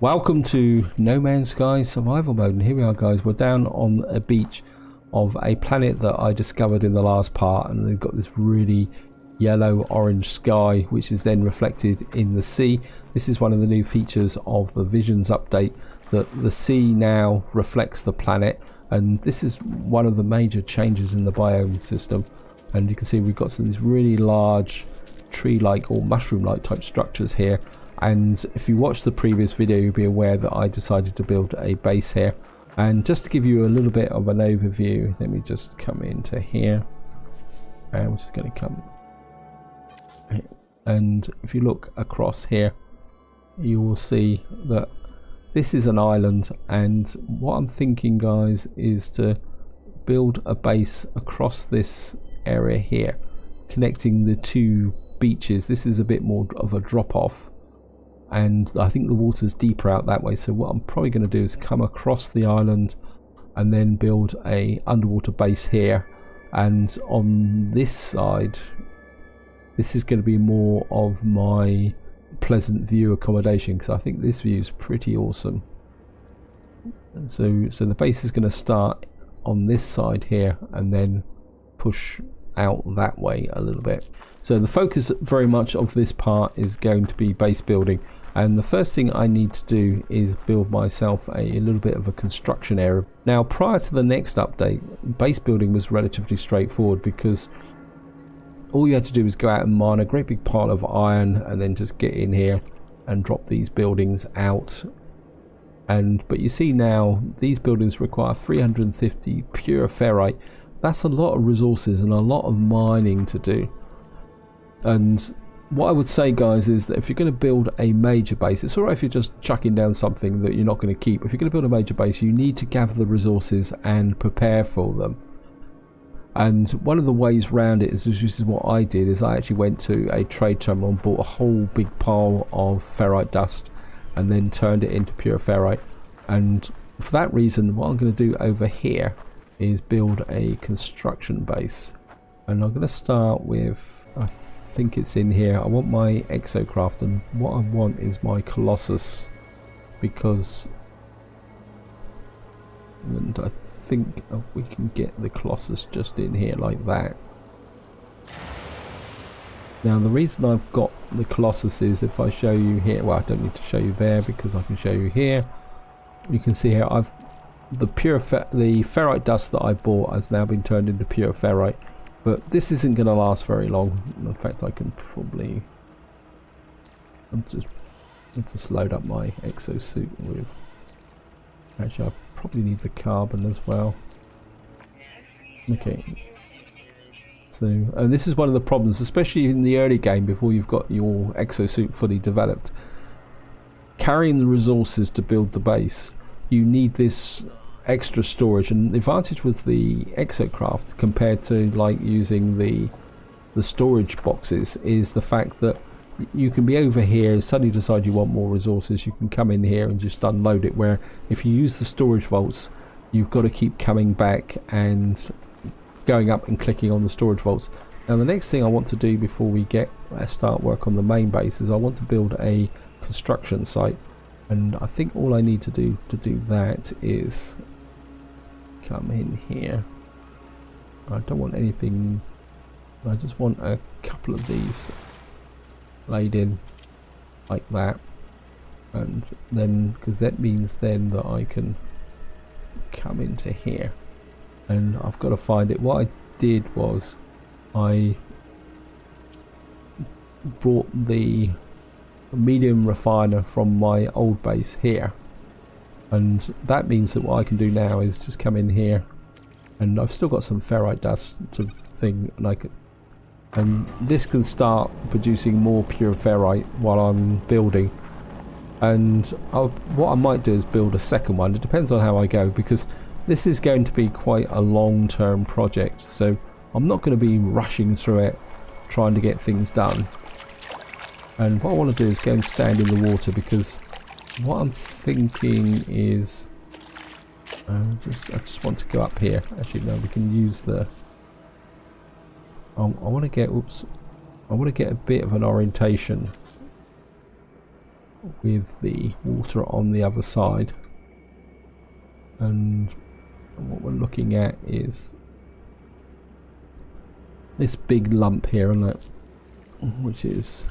Welcome to No Man's Sky survival mode, and here we are guys, we're down on a beach of a planet that I discovered in the last part, and they've got this really yellow orange sky which is then reflected in the sea. This is one of the new features of the Visions update, that the sea now reflects the planet, and this is one of the major changes in the biome system. And you can see we've got some of these really large tree-like or mushroom-like type structures here. And if you watched the previous video, you'll be aware that I decided to build a base here. And just to give you a little bit of an overview, let me just come into here, and we're just going to come, and if you look across here, you will see that this is an island, and what I'm thinking guys is to build a base across this area here, connecting the two beaches. This is a bit more of a drop off, and I think the water's deeper out that way, so what I'm probably going to do is come across the island and then build a underwater base here. And on this side, this is going to be more of my pleasant view accommodation, because I think this view is pretty awesome. And so the base is going to start on this side here and then push out that way a little bit. So the focus very much of this part is going to be base building, and the first thing I need to do is build myself a little bit of a construction area. Now prior to the next update, base building was relatively straightforward, because all you had to do was go out and mine a great big pile of iron and then just get in here and drop these buildings out. But you see now these buildings require 350 pure ferrite. That's a lot of resources and a lot of mining to do. And what I would say guys is that if you're going to build a major base, it's alright if you're just chucking down something that you're not going to keep. If you're going to build a major base, you need to gather the resources and prepare for them. And one of the ways around it is, this is what I did, is I actually went to a trade terminal and bought a whole big pile of ferrite dust and then turned it into pure ferrite. And for that reason, what I'm going to do over here is build a construction base. And I'm going to start with, I think it's in here, I want my exocraft, and what I want is my colossus, because, and I think we can get the colossus just in here like that. Now the reason I've got the colossus is, if I show you here, well I don't need to show you there because I can show you here. You can see here I've the ferrite dust that I bought has now been turned into pure ferrite, but this isn't going to last very long. In fact, I can probably, let's just load up my exosuit with, actually I probably need the carbon as well. Okay, so, and this is one of the problems, especially in the early game before you've got your exosuit fully developed. Carrying the resources to build the base, you need this extra storage, and the advantage with the exocraft compared to like using the storage boxes is the fact that you can be over here, suddenly decide you want more resources, you can come in here and just unload it, where if you use the storage vaults, you've got to keep coming back and going up and clicking on the storage vaults. Now the next thing I want to do before we start work on the main base is I want to build a construction site, and I think all I need to do that is come in here. I don't want anything, I just want a couple of these laid in like that, and then because that means then that I can come into here, and I've got to find it. What I did was I brought the medium refiner from my old base here, and that means that what I can do now is just come in here, and I've still got some ferrite dust to thing, and this can start producing more pure ferrite while I'm building. And what I might do is build a second one. It depends on how I go, because this is going to be quite a long-term project, so I'm not going to be rushing through it trying to get things done. And what I want to do is go and stand in the water, because what I'm thinking is I just want to go up here. Actually no, we can use the I want to get a bit of an orientation with the water on the other side. And what we're looking at is this big lump here, and that, which is,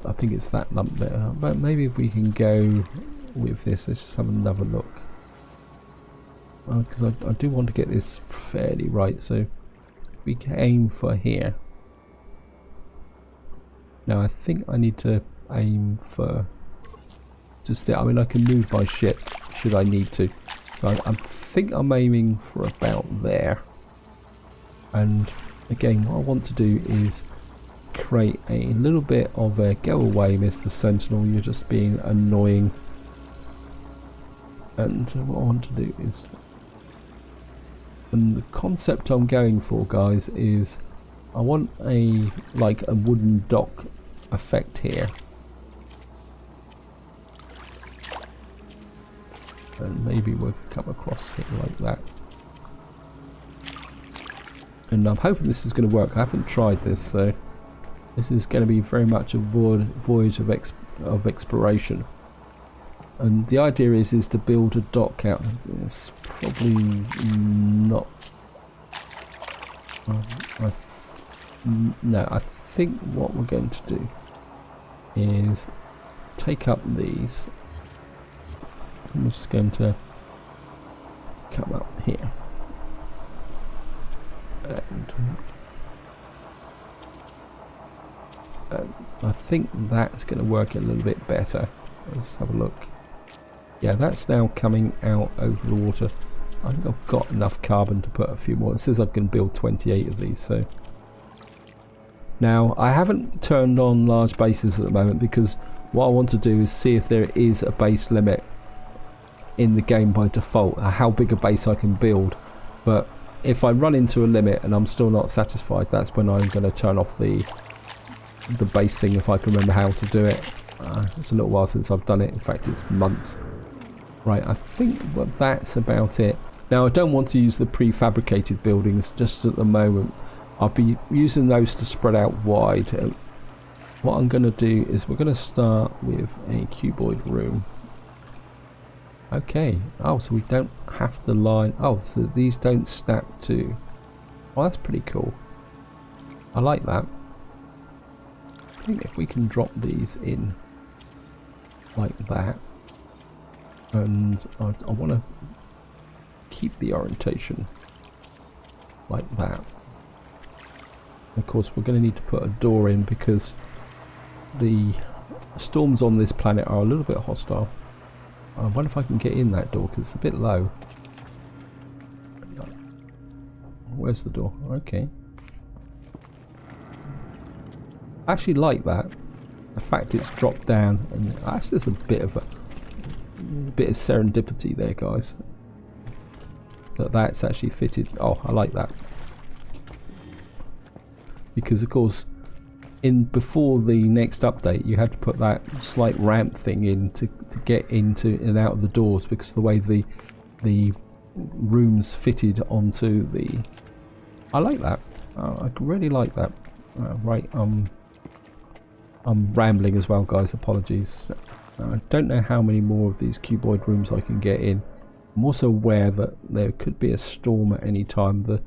I think it's that lump there. But maybe if we can go with this, let's just have another look. Because I do want to get this fairly right, so we can aim for here. Now I think I need to aim for just there. I mean, I can move my ship should I need to. So I think I'm aiming for about there. And again, what I want to do is create a little bit of a go away, Mr. Sentinel, you're just being annoying. And what I want to do is, and the concept I'm going for, guys, is I want a like a wooden dock effect here. And maybe we'll come across here like that. And I'm hoping this is going to work. I haven't tried this, so this is going to be very much a voyage of exploration. And the idea is to build a dock out. It's probably not. No, I think what we're going to do is take up these. I'm just going to come up here. And I think that's going to work a little bit better. Let's have a look. Yeah, that's now coming out over the water. I think I've got enough carbon to put a few more. It says I can build 28 of these, so. Now, I haven't turned on large bases at the moment because what I want to do is see if there is a base limit in the game by default, how big a base I can build. But if I run into a limit and I'm still not satisfied, that's when I'm going to turn off the base thing, if I can remember how to do it. It's a little while since I've done it. In fact, it's months. Right, I think that's about it. Now, I don't want to use the prefabricated buildings just at the moment. I'll be using those to spread out wide. What I'm going to do is we're going to start with a cuboid room. Okay. Oh, so we don't have to line. Oh, so these don't snap too. Oh, that's pretty cool. I like that. I think if we can drop these in like that, and I want to keep the orientation like that. Of course, we're going to need to put a door in because the storms on this planet are a little bit hostile. I wonder if I can get in that door because it's a bit low. Where's the door? Okay. I actually like that. The fact it's dropped down, and actually there's a bit of serendipity there, guys. That's actually fitted. Oh, I like that. Because of course, before the next update, you had to put that slight ramp thing in to get into and out of the doors because of the way the rooms fitted onto the. I like that. I really like that. Right, I'm rambling as well, guys. Apologies. I don't know how many more of these cuboid rooms I can get in. I'm also aware that there could be a storm at any time. The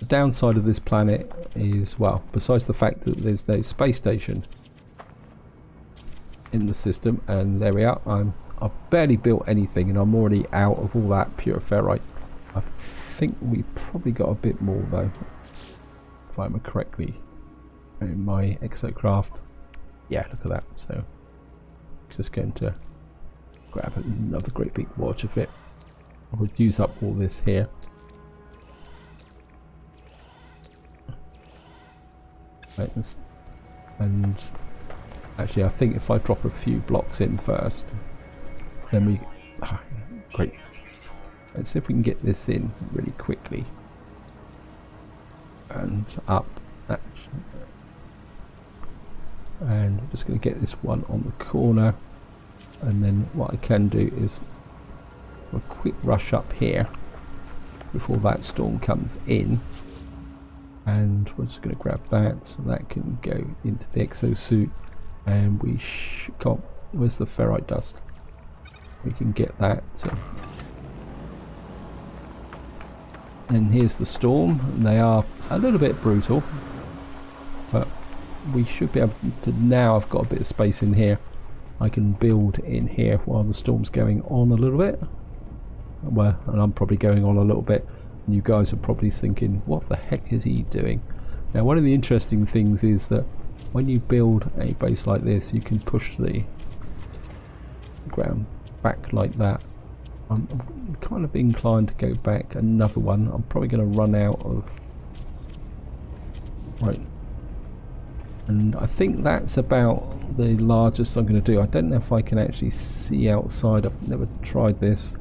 downside of this planet is, well, besides the fact that there's no space station in the system, and there we are. I've barely built anything, and I'm already out of all that pure ferrite. I think we probably got a bit more though, if I remember correctly, in my exocraft. Yeah, look at that. So, just going to grab another great big watch of it. I would use up all this here. Right, and actually, I think if I drop a few blocks in first, then we. Great. Let's see if we can get this in really quickly. And up. And I'm just going to get this one on the corner, and then what I can do is a quick rush up here before that storm comes in, and we're just going to grab that so that can go into the exosuit, and we come Where's the ferrite dust? We can get that. And here's the storm. They are a little bit brutal, but we should be able to, now I've got a bit of space in here, I can build in here while the storm's going on a little bit. Well, and I'm probably going on a little bit, and you guys are probably thinking, what the heck is he doing? Now, one of the interesting things is that when you build a base like this, you can push the ground back like that. I'm kind of inclined to go back another one. I'm probably going to run out of... Right. And I think that's about the largest I'm going to do. I don't know if I can actually see outside. I've never tried this.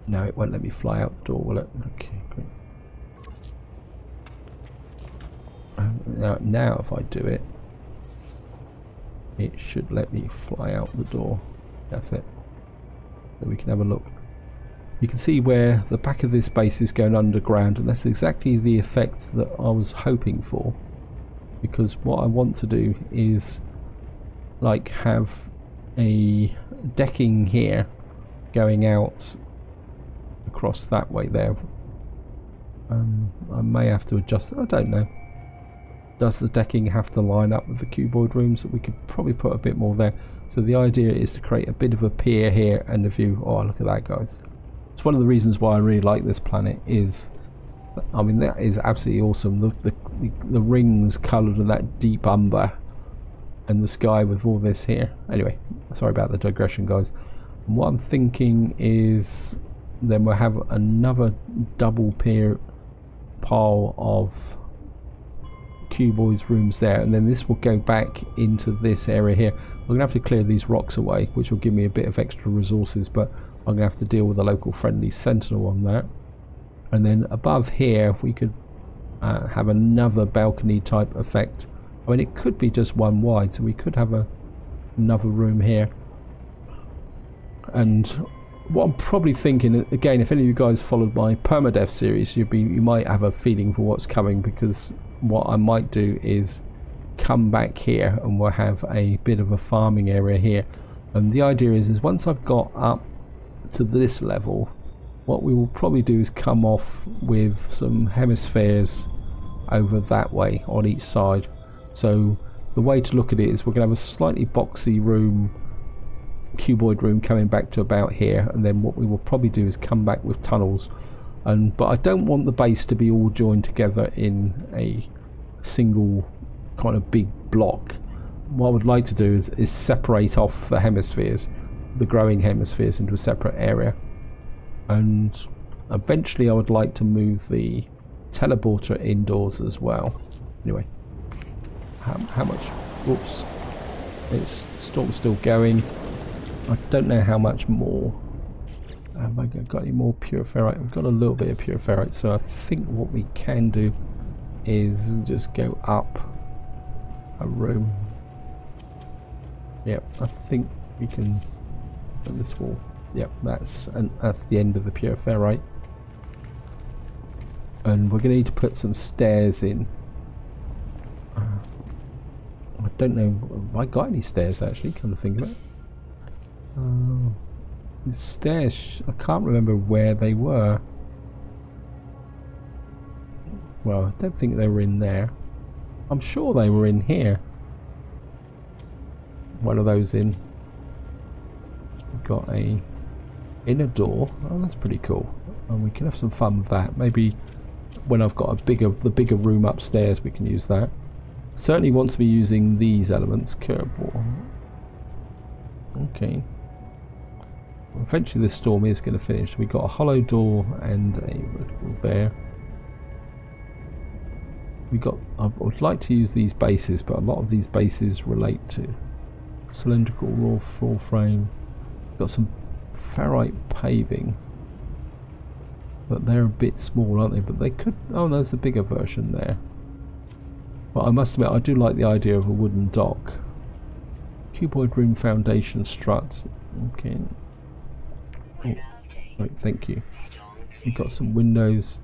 No, it won't let me fly out the door, will it? Okay, great. Now if I do it, it should let me fly out the door. That's it. So we can have a look. You can see where the back of this base is going underground, and that's exactly the effect that I was hoping for, because what I want to do is like have a decking here going out across that way there. I may have to adjust it, I don't know. Does the decking have to line up with the cuboid rooms? We could probably put a bit more there. So the idea is to create a bit of a pier here and a view. Oh, look at that, guys. It's one of the reasons why I really like this planet is, I mean, that is absolutely awesome. The rings coloured in that deep umber, and the sky with all this here. Anyway, sorry about the digression, guys. And what I'm thinking is then we'll have another double pier pile of cuboids rooms there, and then this will go back into this area here. I'm gonna have to clear these rocks away, which will give me a bit of extra resources, but I'm gonna have to deal with a local friendly sentinel on that. And then above here we could have another balcony type effect. I mean, it could be just one wide, so we could have another room here. And what I'm probably thinking, again, if any of you guys followed my permadeath series, you might have a feeling for what's coming, because what I might do is come back here and we'll have a bit of a farming area here. And the idea is once I've got up to this level, what we will probably do is come off with some hemispheres over that way on each side. So the way to look at it is we're going to have a slightly boxy room, cuboid room coming back to about here, and then what we will probably do is come back with tunnels. But I don't want the base to be all joined together in a single kind of big block. What I would like to do is separate off the hemispheres, the growing hemispheres, into a separate area. And eventually I would like to move the teleporter indoors as well. Anyway, how much? Whoops, it's still going. I don't know how much more. Have I got any more pure ferrite? I've got a little bit of pure ferrite, so I think what we can do is just go up a room. Yep, I think we can on this wall. Yep, that's the end of the pure ferrite. And we're going to need to put some stairs in. I don't know, have I got any stairs actually, come to think of it? The stairs, I can't remember where they were. Well, I don't think they were in there. I'm sure they were in here. One of those in. We've got a inner door. Oh, that's pretty cool. And we can have some fun with that. Maybe when I've got the bigger room upstairs, we can use that. Certainly want to be using these elements. Curb wall. Okay. Eventually this storm is going to finish. We've got a hollow door and a there. I would like to use these bases, but a lot of these bases relate to cylindrical raw floor frame. We've got some ferrite paving, but they're a bit small, aren't they? But they could... Oh, there's a bigger version there. But I must admit, I do like the idea of a wooden dock. Cuboid room foundation strut. Okay. Oh, right, thank you. We've got some windows.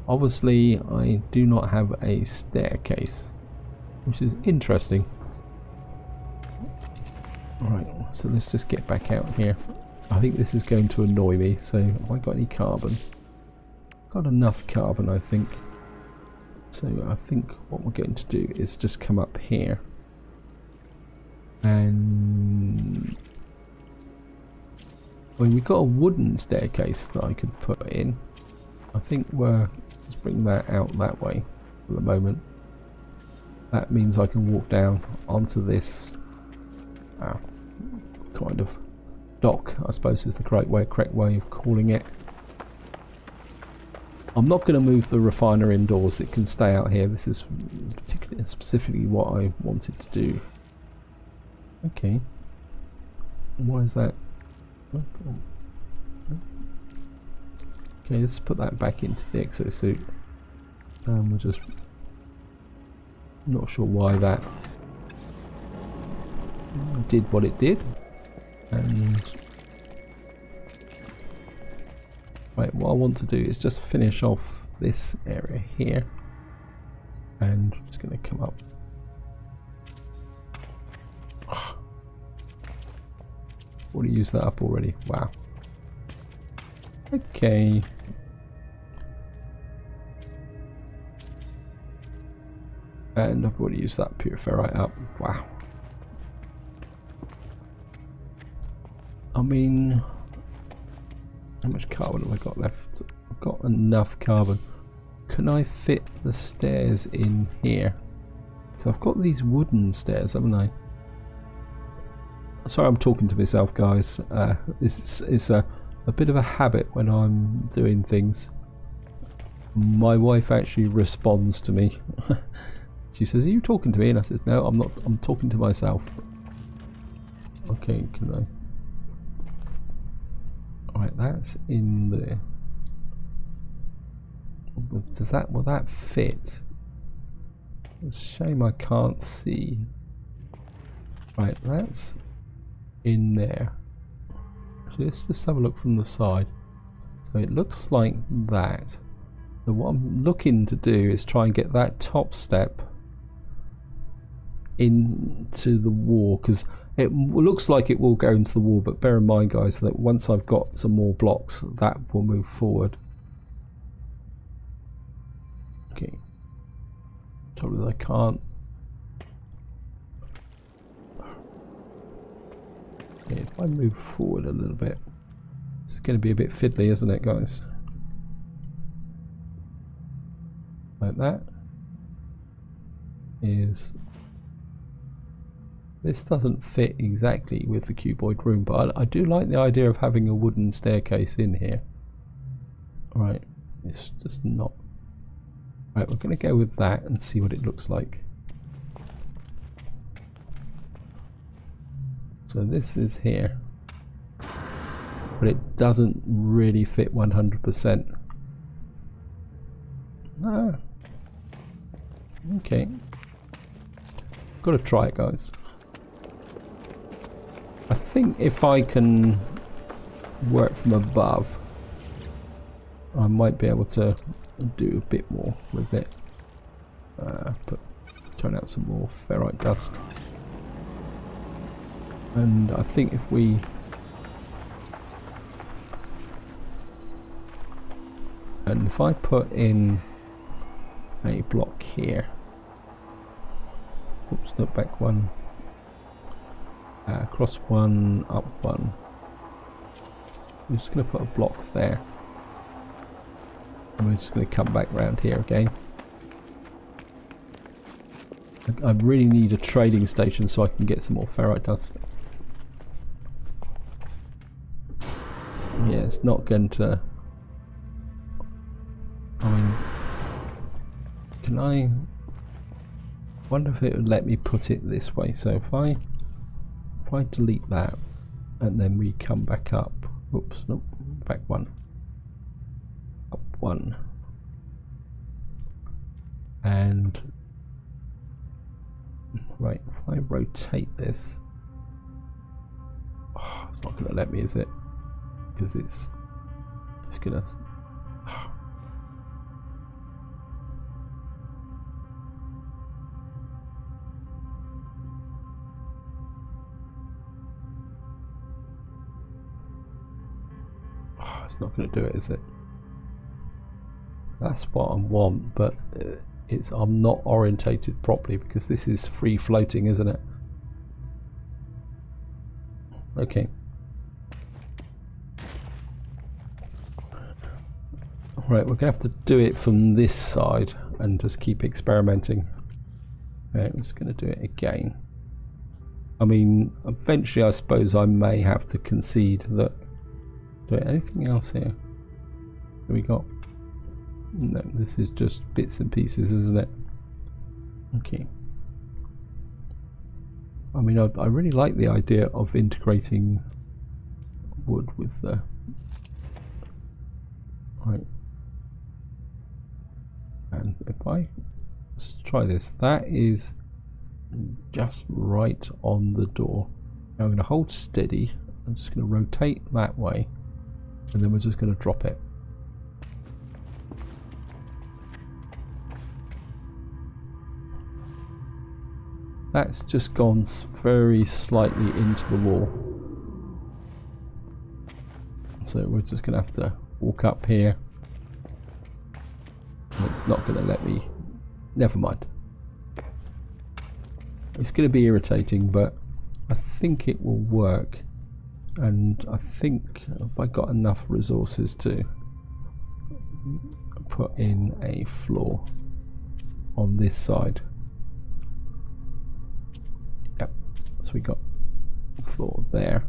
Obviously, I do not have a staircase. which is interesting. Alright, so let's just get back out here. I think this is going to annoy me, so have I got any carbon? Got enough carbon, I think. So I think what we're going to do is just come up here. And I mean, we've got a wooden staircase that I could put in. I think let's bring that out that way for the moment. That means I can walk down onto this kind of dock, I suppose is the correct way of calling it. I'm not going to move the refiner indoors, it can stay out here. This is specifically what I wanted to do. Okay. Why is that? Okay, let's put that back into the exosuit. We're just not sure why that did what it did. And right, what I want to do is just finish off this area here, and I'm just going to come up. Already used that up already. Wow. Okay. And I've already used that pure ferrite up. Wow. I mean, how much carbon have I got left? I've got enough carbon. Can I fit the stairs in here? Because I've got these wooden stairs, haven't I? Sorry, I'm talking to myself, guys. It's a bit of a habit when I'm doing things. My wife actually responds to me. She says, "Are you talking to me?" And I said, "No, I'm not. I'm talking to myself." Okay, can I? Alright, that's in there. Will that fit? It's a shame I can't see. Right, that's in there. So let's just have a look from the side. So it looks like that. So what I'm looking to do is try and get that top step into the wall, because it looks like it will go into the wall, but bear in mind, guys, that once I've got some more blocks, that will move forward. Okay. Trouble is I can't. Okay, if I move forward a little bit, it's going to be a bit fiddly, isn't it, guys? Like that. This doesn't fit exactly with the cuboid room, but I do like the idea of having a wooden staircase in here. Right, it's just not. Right, we're going to go with that and see what it looks like. So this is here, but it doesn't really fit 100%. Ah. Okay. Got to try it, guys. I think if I can work from above, I might be able to do a bit more with it. Turn out some more ferrite dust. And I think if we... And if I put in a block here... Oops, not back one. Across one, up one. I'm just going to put a block there. And we're just going to come back round here again. I really need a trading station so I can get some more ferrite dust. Yeah, it's not going to... I mean... Can I... wonder if it would let me put it this way. So if I delete that and then we come back up. Oops, nope, back one. Up one. And right, if I rotate this, oh, it's not going to let me, is it? Because it's going to... it's not going to do it, is it? That's what I want, but I'm not orientated properly because this is free floating, isn't it? Okay. Right, we're going to have to do it from this side and just keep experimenting. Okay, I'm just going to do it again. I mean, eventually I suppose I may have to concede that. Do anything else here? What we got? No, this is just bits and pieces, isn't it? Okay. I mean, I really like the idea of integrating wood with the... Right. And if let's try this. That is just right on the door. Now I'm going to hold steady. I'm just going to rotate that way. And then we're just going to drop it. That's just gone very slightly into the wall. So we're just going to have to walk up here. And it's not going to let me. Never mind. It's going to be irritating, but I think it will work. And I think if I got enough resources to put in a floor on this side. Yep, so we got a floor there.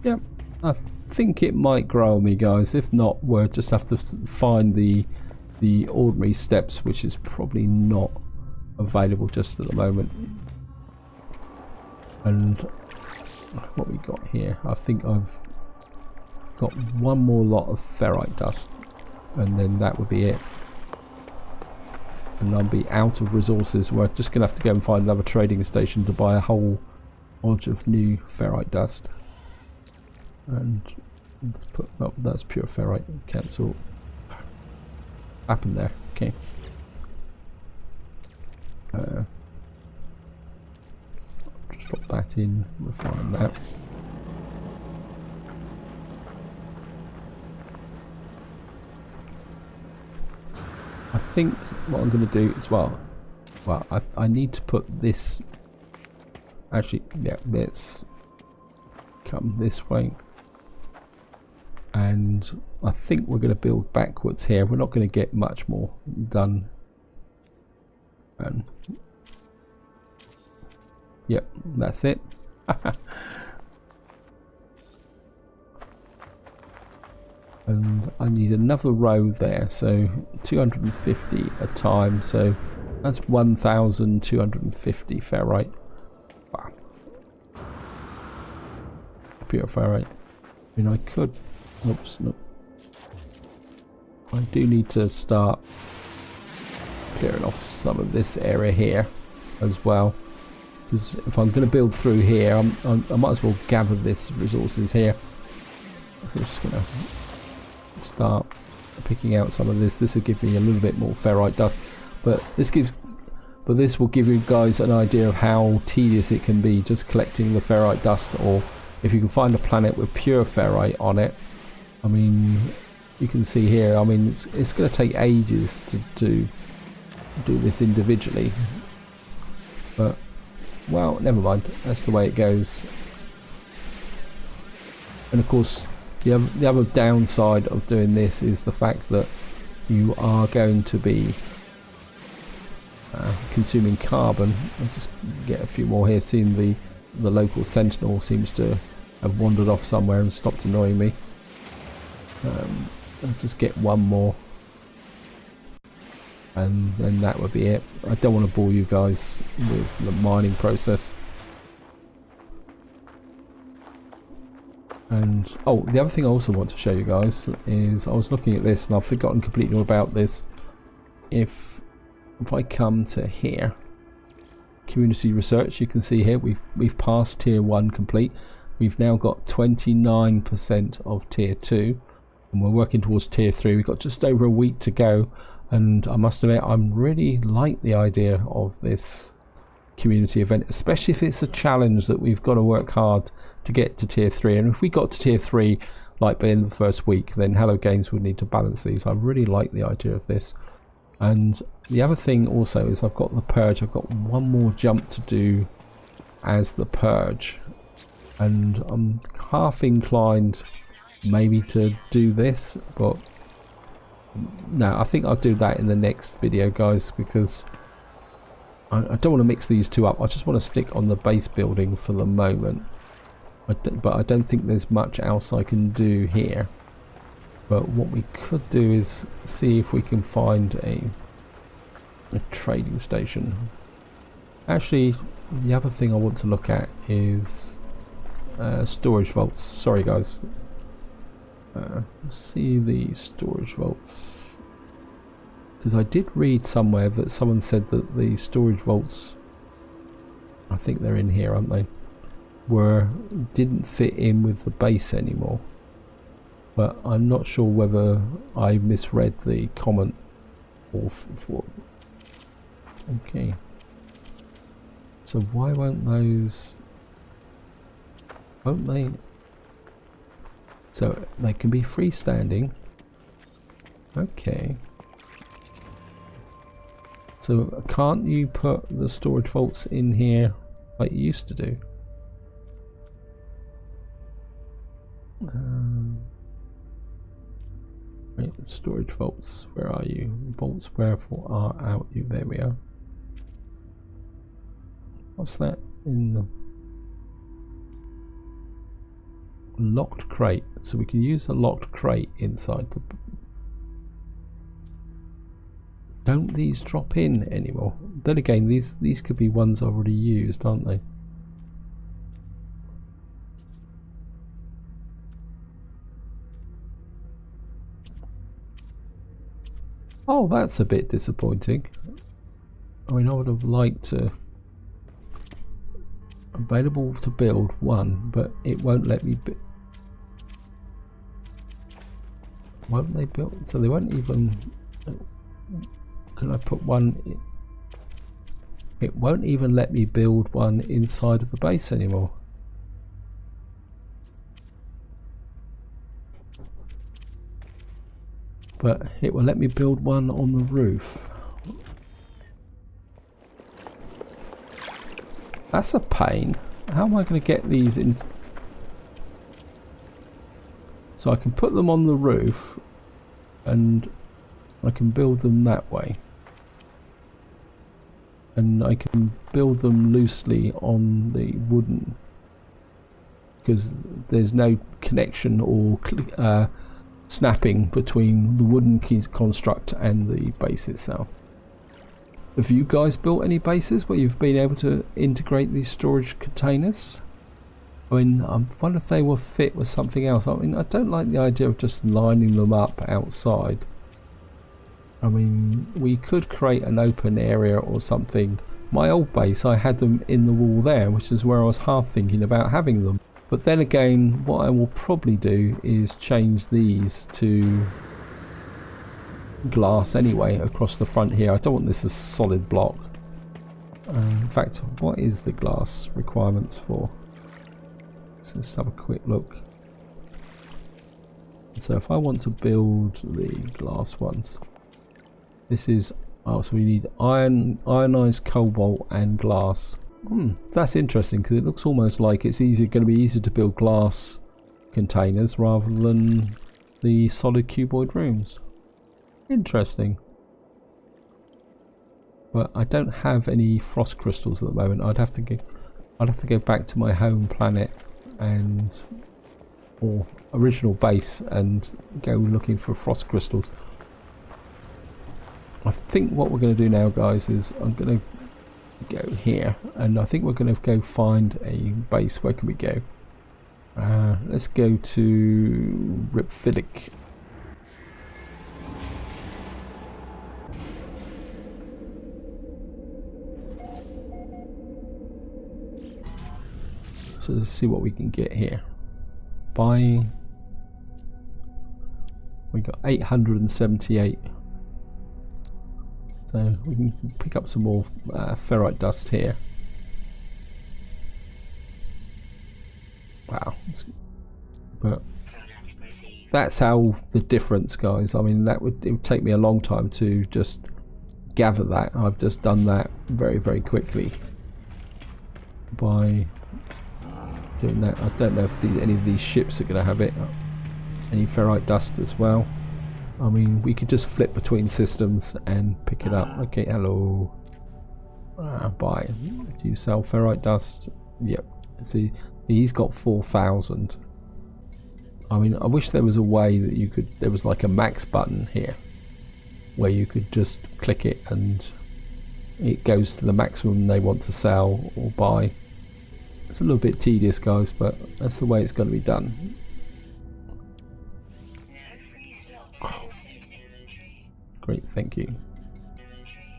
Yep, I think it might grow me, guys. If not, we'll just have to find the ordinary steps, which is probably not available just at the moment. And what we got here, I think I've got one more lot of ferrite dust, and then that would be it. And I'll be out of resources. We're just gonna have to go and find another trading station to buy a whole bunch of new ferrite dust. And let's put, oh, that's pure ferrite. Cancel. Happened there. Okay. Just drop that in, refine that. I think what I'm going to do as well, I need to put this, actually, yeah, let's come this way. And I think we're going to build backwards here. We're not going to get much more done. And yep, that's it. And I need another row there, so 250 a time, so that's 1,250 ferrite. Wow. Pure ferrite. I mean, I could, oops, no. I do need to start clearing off some of this area here as well, because if I'm going to build through here, I might as well gather this resources here. So I'm just going to start picking out some of this. This will give me a little bit more ferrite dust, but this will give you guys an idea of how tedious it can be just collecting the ferrite dust. Or if you can find a planet with pure ferrite on it, I mean, you can see here, I mean, it's going to take ages to do this individually, but well, never mind, that's the way it goes. And of course, the other downside of doing this is the fact that you are going to be consuming carbon. I'll just get a few more here, seeing the local sentinel seems to have wandered off somewhere and stopped annoying me. I'll just get one more, and then that would be it. I don't want to bore you guys with the mining process. And oh, the other thing I also want to show you guys is, I was looking at this and I've forgotten completely all about this. If I come to here, community research, you can see here we've passed tier 1 complete. We've now got 29% of tier 2, and we're working towards tier 3. We've got just over a week to go, and I must admit I really like the idea of this community event, especially if it's a challenge that we've got to work hard to get to tier 3. And if we got to tier 3 like by the end of the first week, then Hello Games would need to balance these. I really like the idea of this. And the other thing also is I've got the purge. I've got one more jump to do as the purge, and I'm half inclined maybe to do this, but no, I think I'll do that in the next video, guys, because I don't want to mix these two up. I just want to stick on the base building for the moment. But I don't think there's much else I can do here. But what we could do is see if we can find a trading station. Actually, the other thing I want to look at is storage vaults. Sorry, guys. See the storage vaults, because I did read somewhere that someone said that the storage vaults, I think they're in here, aren't they, didn't fit in with the base anymore. But I'm not sure whether I misread the comment or okay. So why won't they? So they can be freestanding. Okay. So can't you put the storage vaults in here like you used to do? Right, storage vaults, where are you? Vaults wherefore are out you. There we are. What's that in the locked crate? So we can use a locked crate inside the... Don't these drop in anymore? Then again, these could be ones already used, aren't they? Oh, that's a bit disappointing. I mean, I would have liked to... Available to build one, but it won't let me won't they build? So they won't even... Can I put one in? It won't even let me build one inside of the base anymore. But it will let me build one on the roof. That's a pain. How am I going to get these in? So I can put them on the roof and I can build them that way. And I can build them loosely on the wooden, because there's no connection or snapping between the wooden construct and the base itself. Have you guys built any bases where you've been able to integrate these storage containers? I mean, I wonder if they will fit with something else. I mean, I don't like the idea of just lining them up outside. I mean, we could create an open area or something. My old base, I had them in the wall there, which is where I was half thinking about having them. But then again, what I will probably do is change these to glass anyway across the front here. I don't want this as solid block. In fact, what is the glass requirements for? So let's have a quick look. So if I want to build the glass ones, this is, oh, so we need ionized cobalt and glass. That's interesting, because it looks almost like it's going to be easier to build glass containers rather than the solid cuboid rooms. Interesting. But I don't have any frost crystals at the moment. I'd have to go back to my home planet or original base and go looking for frost crystals. I think what we're going to do now, guys, is I'm going to go here, and I think we're going to go find a base. Where can we go? Let's go to Ripfidic. So let's see what we can get here. We got 878. So we can pick up some more ferrite dust here. that's how the difference, guys. I mean, it would take me a long time to just gather that. I've just done that very, very quickly by doing that. I don't know if any of these ships are going to have it. Any ferrite dust as well. I mean, we could just flip between systems and pick it up. Okay, hello. Buy. Do you sell ferrite dust? Yep. See, he's got 4,000. I mean, I wish there was a way that you could, there was like a max button here where you could just click it and it goes to the maximum they want to sell or buy. It's a little bit tedious, guys, but that's the way it's going to be done. Great, thank you.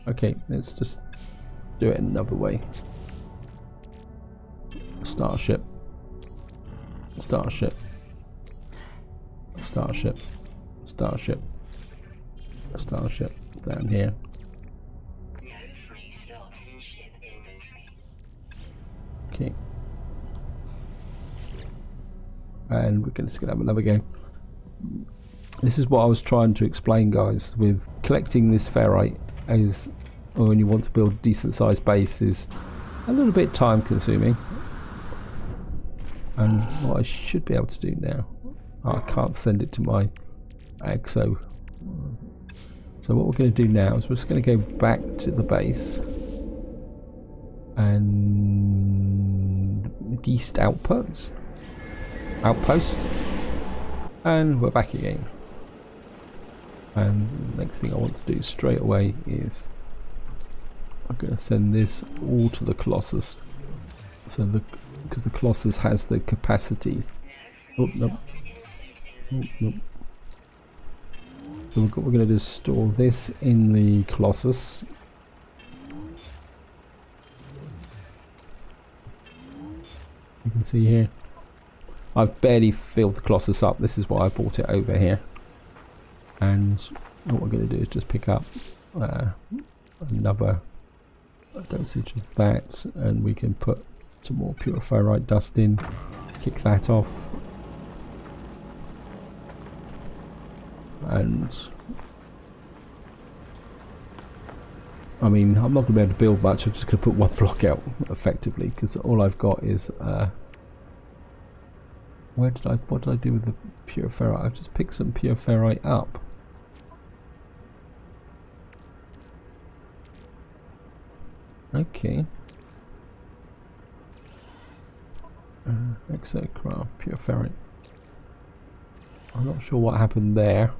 Okay, let's just do it another way. Starship. Starship. Starship. Starship. Starship. Down here. Okay. And we're just going to have another game. This is what I was trying to explain, guys, with collecting this ferrite as when you want to build a decent sized base is a little bit time consuming. And what I should be able to do now, I can't send it to my exo. So what we're going to do now is we're just going to go back to the base and Geest outpost, and we're back again. And the next thing I want to do straight away is I'm going to send this all to the Colossus. So because the Colossus has the capacity. Oh, nope. Oh, nope. So we're going to just store this in the Colossus. You can see here. I've barely filled the Colossus up. This is why I brought it over here. And what we're going to do is just pick up another dosage of that, and we can put some more pure ferrite dust in, kick that off, and I mean, I'm not going to be able to build much. I'm just going to put one block out effectively because all I've got is what did I do with the pure ferrite? I've just picked some pure ferrite up. Okay. Exocraft, pure ferrite. I'm not sure what happened there.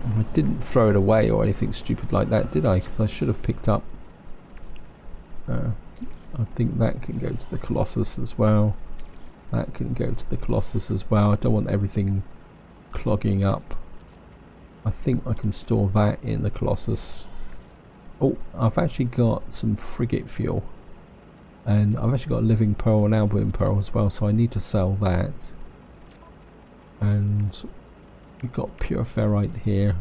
I didn't throw it away or anything stupid like that, did I? Because I should have picked up. I think that can go to the Colossus as well. That can go to the Colossus as well. I don't want everything clogging up. I think I can store that in the Colossus. Oh, I've actually got some frigate fuel. And I've actually got a living pearl and albumin pearl as well, so I need to sell that. And we've got pure ferrite here.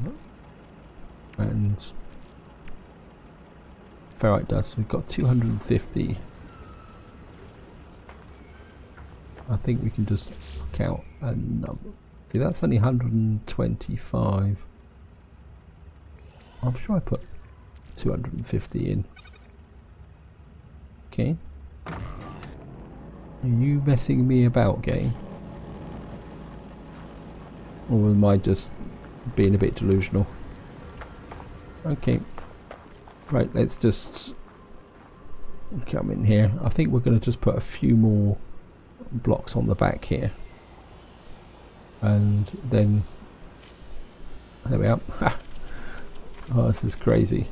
And ferrite dust. We've got 250. I think we can just count another. See, that's only 125. I'm sure I put 250 in. Okay. Are you messing me about, game? Or am I just being a bit delusional? Okay. Right, let's just come in here. I think we're going to just put a few more blocks on the back here. And then... there we are. Oh, this is crazy.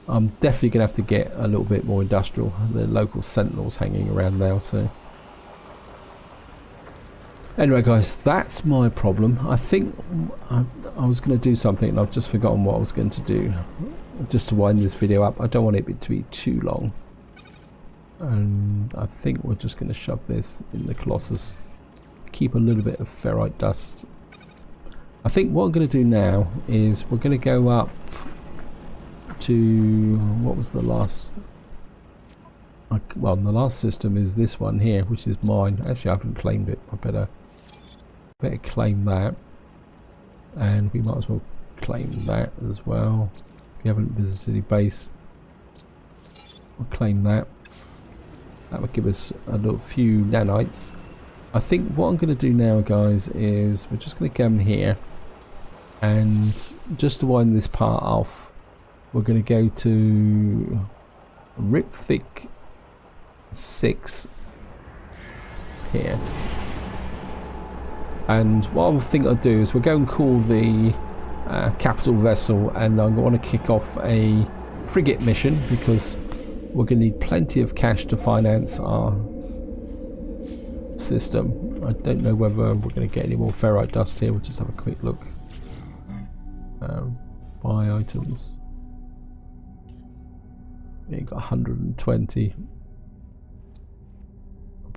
I'm definitely going to have to get a little bit more industrial. The local sentinels hanging around now, so... Anyway, guys, that's my problem. I think I was going to do something and I've just forgotten what I was going to do. Just to wind this video up. I don't want it to be too long. And I think we're just going to shove this in the Colossus. Keep a little bit of ferrite dust. I think what I'm going to do now is we're going to go up to... what was the last... well, the last system is this one here, which is mine. Actually, I haven't claimed it. I better claim that, and we might as well claim that as well. We haven't visited any base. I'll claim that. That would give us a little few nanites. I think what I'm going to do now, guys, is we're just going to come here, and just to wind this part off, we're going to go to Rip Thick 6 here. And what I think I'll do is we'll go and call the capital vessel, and I want to kick off a frigate mission because we're going to need plenty of cash to finance our system. I don't know whether we're going to get any more ferrite dust here. We'll just have a quick look. Buy items. Yeah, you got 120.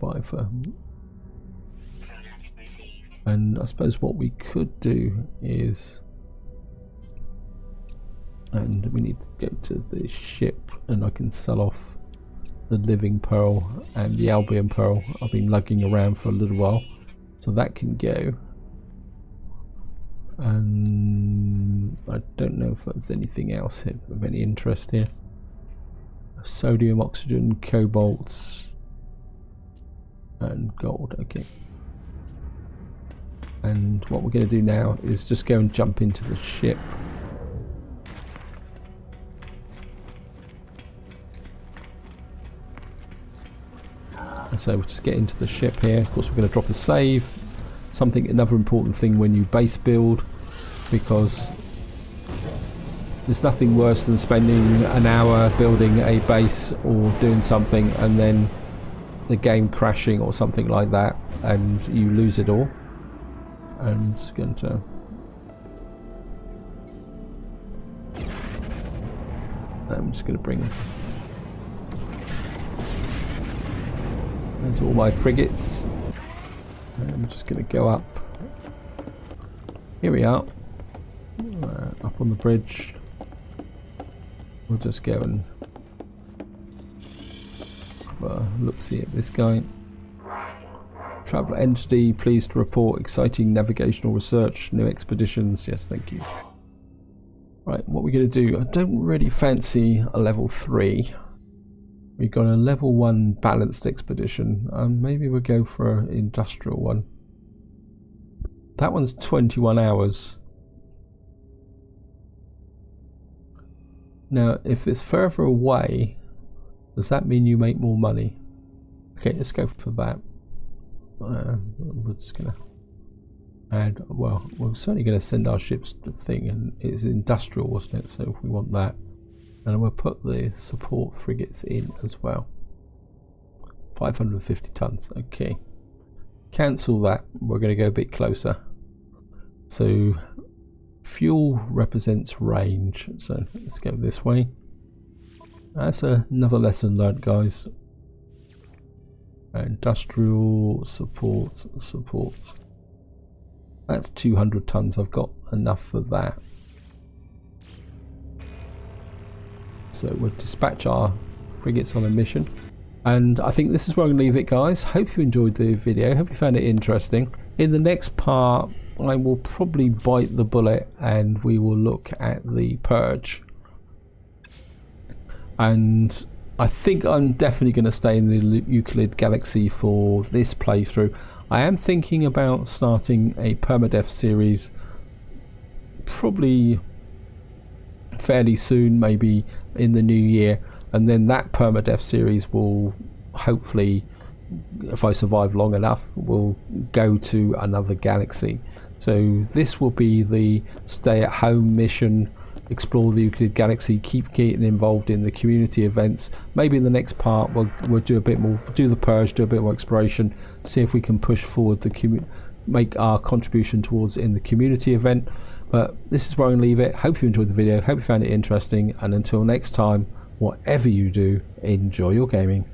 Buy for. And I suppose what we could do is, and we need to go to the ship, and I can sell off the living pearl and the Albion pearl. I've been lugging around for a little while, so that can go. And I don't know if there's anything else of any interest here. Sodium, oxygen, cobalt, and gold. Okay. And what we're going to do now is just go and jump into the ship. And so we'll just get into the ship here. Of course, we're going to drop a save. Another important thing when you base build, because there's nothing worse than spending an hour building a base or doing something and then the game crashing or something like that and you lose it all. And it's going to I'm just going to bring, there's all my frigates. I'm just going to go up. Here we are, up on the bridge. We'll just go and have a look-see at this guy. Traveller entity, pleased to report exciting navigational research, new expeditions. Yes, thank you. Right, what we're going to do, I don't really fancy a level 3. We've got a level 1 balanced expedition. Maybe we'll go for an industrial one. That one's 21 hours. Now, if it's further away, does that mean you make more money? Okay, let's go for that. We're just going to add, well, we're certainly going to send our ships thing, and it's industrial, wasn't it? So if we want that. And we'll put the support frigates in as well. 550 tons, okay. Cancel that, we're going to go a bit closer. So fuel represents range, so let's go this way. That's another lesson learnt, guys. Industrial support. That's 200 tons, I've got enough for that. So we'll dispatch our frigates on a mission. And I think this is where I'm going to leave it, guys. Hope you enjoyed the video. Hope you found it interesting. In the next part, I will probably bite the bullet and we will look at the purge. And I think I'm definitely going to stay in the Euclid Galaxy for this playthrough. I am thinking about starting a permadeath series probably fairly soon, maybe in the new year, and then that permadeath series will hopefully, if I survive long enough, will go to another galaxy. So this will be the stay at home mission, explore the Euclid Galaxy, keep getting involved in the community events. Maybe in the next part we'll do a bit more, do the purge, do a bit more exploration, see if we can push forward the make our contribution towards in the community event. But this is where I'm going to leave it. Hope you enjoyed the video, hope you found it interesting, and until next time, whatever you do, enjoy your gaming.